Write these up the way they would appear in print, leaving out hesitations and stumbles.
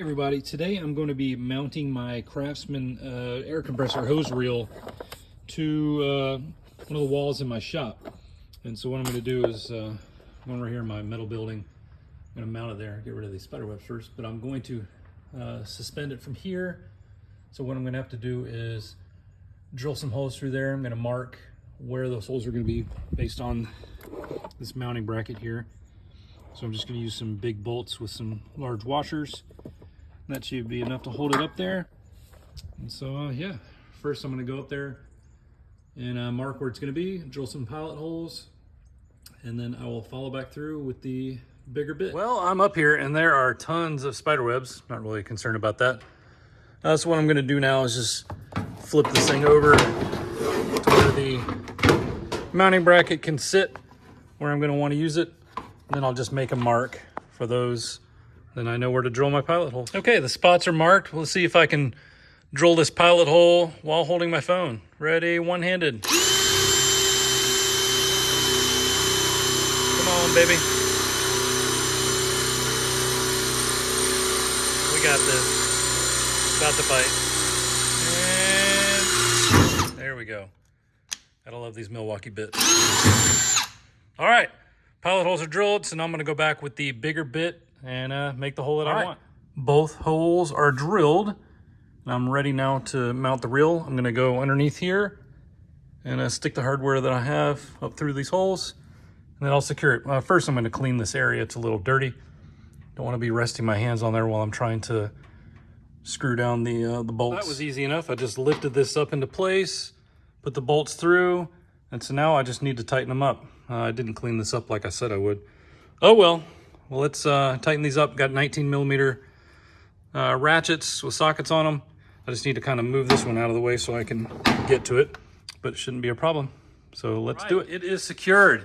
Everybody, today I'm going to be mounting my Craftsman air compressor hose reel to one of the walls in my shop. And so what I'm going to do is, one right here in my metal building, I'm going to mount it there, get rid of these spider webs first, but I'm going to suspend it from here. So what I'm going to have to do is drill some holes through there. I'm going to mark where those holes are going to be based on this mounting bracket here. So I'm just going to use some big bolts with some large washers. That should be enough to hold it up there. And so yeah, first I'm going to go up there and mark where it's going to be, drill some pilot holes, and then I will follow back through with the bigger bit. Well, I'm up here and there are tons of spider webs. Not really concerned about that. So what I'm going to do now is just flip this thing over to where the mounting bracket can sit, where I'm going to want to use it. And then I'll just make a mark for those. Then I know where to drill my pilot hole. Okay, the spots are marked. We'll see if I can drill this pilot hole while holding my phone. Ready, one-handed. Come on, baby. We got this. About to bite. And there we go. Gotta love these Milwaukee bits. All right, pilot holes are drilled, so now I'm gonna go back with the bigger bit and make the hole that I want. Both holes are drilled, and I'm ready now to mount the reel. I'm gonna go underneath here and stick the hardware that I have up through these holes, and then I'll secure it. First, I'm gonna clean this area. It's a little dirty. Don't wanna be resting my hands on there while I'm trying to screw down the bolts. That was easy enough. I just lifted this up into place, put the bolts through, and so now I just need to tighten them up. I didn't clean this up like I said I would. Oh well. Well, let's tighten these up. Got 19mm ratchets with sockets on them. I just need to kind of move this one out of the way so I can get to it, but it shouldn't be a problem. So let's do it. It is secured. I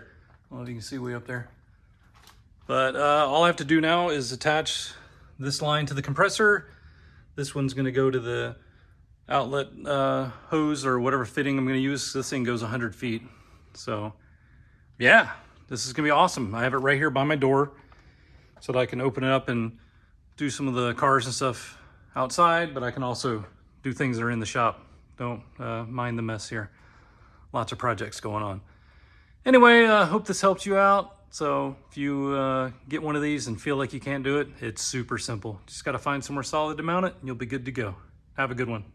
don't know if you can see way up there. But all I have to do now is attach this line to the compressor. This one's going to go to the outlet hose or whatever fitting I'm going to use. This thing goes 100 feet. So yeah, this is going to be awesome. I have it right here by my door, so that I can open it up and do some of the cars and stuff outside, but I can also do things that are in the shop. Don't mind the mess here. Lots of projects going on. Anyway, hope this helps you out. So if you get one of these and feel like you can't do it, it's super simple. Just got to find somewhere solid to mount it and you'll be good to go. Have a good one.